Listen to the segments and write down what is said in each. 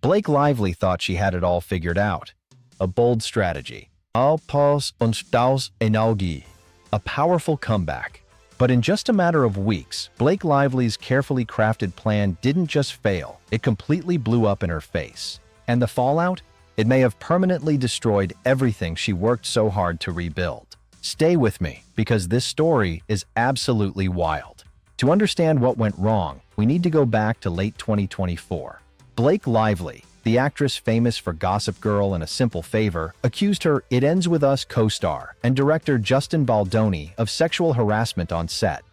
Blake Lively thought she had it all figured out. A bold strategy. All pause und Staus Energie. A powerful comeback. But in just a matter of weeks, Blake Lively's carefully crafted plan didn't just fail, it completely blew up in her face. And the fallout? It may have permanently destroyed everything she worked so hard to rebuild. Stay with me, because this story is absolutely wild. To understand what went wrong, we need to go back to late 2024. Blake Lively, the actress famous for Gossip Girl and A Simple Favor, accused her It Ends With Us co-star and director Justin Baldoni of sexual harassment on set.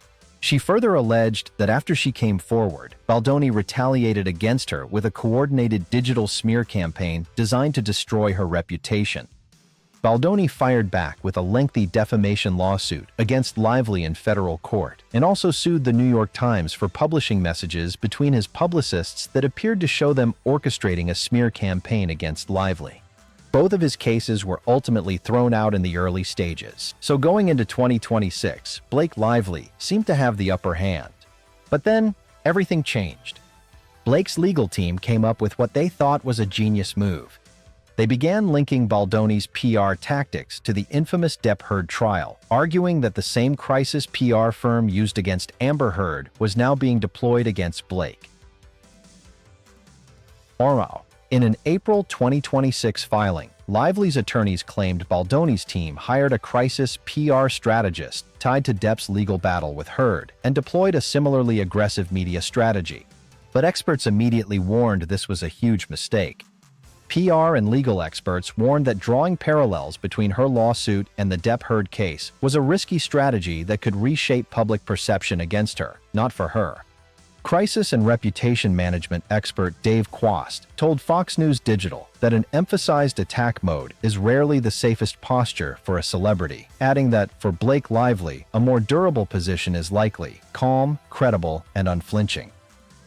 She further alleged that after she came forward, Baldoni retaliated against her with a coordinated digital smear campaign designed to destroy her reputation. Baldoni fired back with a lengthy defamation lawsuit against Lively in federal court and also sued the New York Times for publishing messages between his publicists that appeared to show them orchestrating a smear campaign against Lively. Both of his cases were ultimately thrown out in the early stages, so going into 2026, Blake Lively seemed to have the upper hand. But then, everything changed. Blake's legal team came up with what they thought was a genius move. They began linking Baldoni's PR tactics to the infamous Depp Heard trial, arguing that the same crisis PR firm used against Amber Heard was now being deployed against Blake. In an April 2026 filing, Lively's attorneys claimed Baldoni's team hired a crisis PR strategist tied to Depp's legal battle with Heard and deployed a similarly aggressive media strategy. But experts immediately warned this was a huge mistake. PR and legal experts warned that drawing parallels between her lawsuit and the Depp Heard case was a risky strategy that could reshape public perception against her, not for her. Crisis and reputation management expert Dave Quast told Fox News Digital that an emphasized attack mode is rarely the safest posture for a celebrity, adding that, for Blake Lively, a more durable position is likely, calm, credible, and unflinching.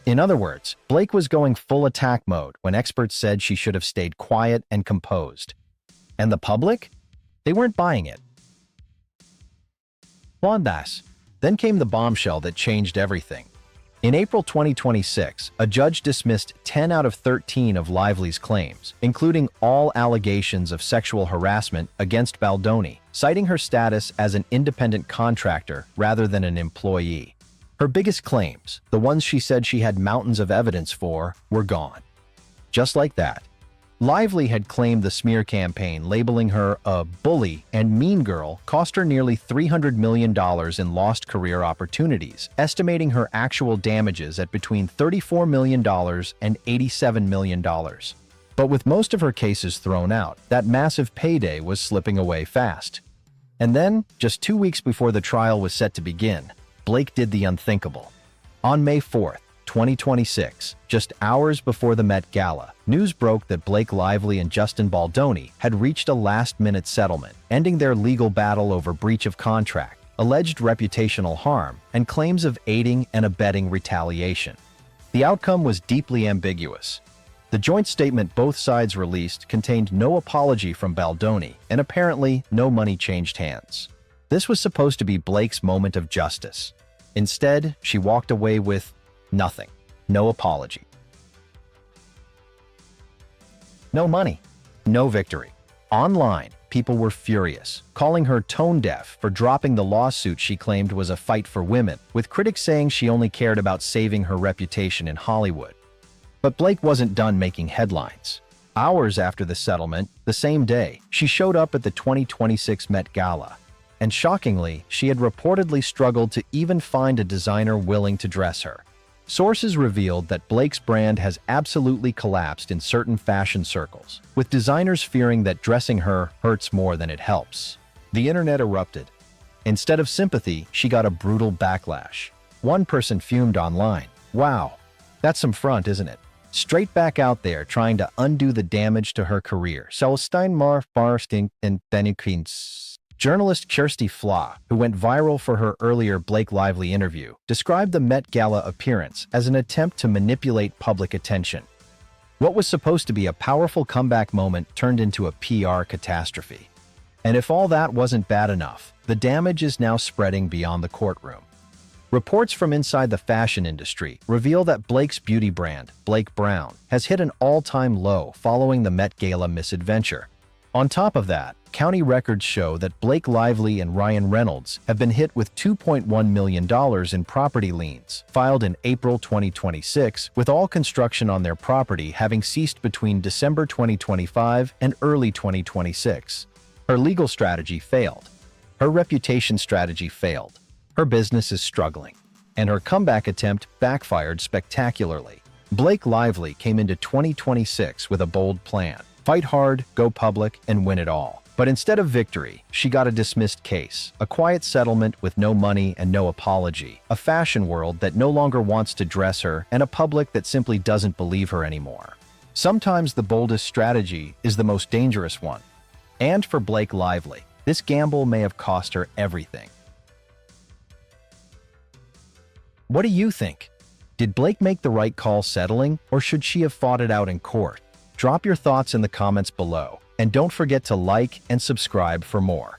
In other words, Blake was going full attack mode when experts said she should have stayed quiet and composed. And the public? They weren't buying it. Then came the bombshell that changed everything. In April 2026, a judge dismissed 10 out of 13 of Lively's claims, including all allegations of sexual harassment against Baldoni, citing her status as an independent contractor rather than an employee. Her biggest claims, the ones she said she had mountains of evidence for, were gone. Just like that. Lively had claimed the smear campaign labeling her a bully and mean girl cost her nearly $300 million in lost career opportunities, estimating her actual damages at between $34 million and $87 million. But with most of her cases thrown out, that massive payday was slipping away fast. And then, just 2 weeks before the trial was set to begin, Blake did the unthinkable. On May 4th, 2026, just hours before the Met Gala, news broke that Blake Lively and Justin Baldoni had reached a last-minute settlement, ending their legal battle over breach of contract, alleged reputational harm, and claims of aiding and abetting retaliation. The outcome was deeply ambiguous. The joint statement both sides released contained no apology from Baldoni, and apparently no money changed hands. This was supposed to be Blake's moment of justice. Instead, she walked away with nothing. No apology. No money. No victory. Online, people were furious, calling her tone-deaf for dropping the lawsuit she claimed was a fight for women, with critics saying she only cared about saving her reputation in Hollywood. But Blake wasn't done making headlines. Hours after the settlement, the same day, she showed up at the 2026 Met Gala. And shockingly, she had reportedly struggled to even find a designer willing to dress her. Sources revealed that Blake's brand has absolutely collapsed in certain fashion circles, with designers fearing that dressing her hurts more than it helps. The internet erupted. Instead of sympathy, she got a brutal backlash. One person fumed online. "Wow, that's some front, isn't it? Straight back out there trying to undo the damage to her career." Journalist Kirsty Flaw, who went viral for her earlier Blake Lively interview, described the Met Gala appearance as an attempt to manipulate public attention. What was supposed to be a powerful comeback moment turned into a PR catastrophe. And if all that wasn't bad enough, the damage is now spreading beyond the courtroom. Reports from inside the fashion industry reveal that Blake's beauty brand, Blake Brown, has hit an all-time low following the Met Gala misadventure. On top of that, county records show that Blake Lively and Ryan Reynolds have been hit with $2.1 million in property liens, filed in April 2026, with all construction on their property having ceased between December 2025 and early 2026. Her legal strategy failed. Her reputation strategy failed. Her business is struggling, and her comeback attempt backfired spectacularly. Blake Lively came into 2026 with a bold plan: fight hard, go public, and win it all. But instead of victory, she got a dismissed case, a quiet settlement with no money and no apology, a fashion world that no longer wants to dress her, and a public that simply doesn't believe her anymore. Sometimes the boldest strategy is the most dangerous one. And for Blake Lively, this gamble may have cost her everything. What do you think? Did Blake make the right call settling, or should she have fought it out in court? Drop your thoughts in the comments below, and don't forget to like and subscribe for more.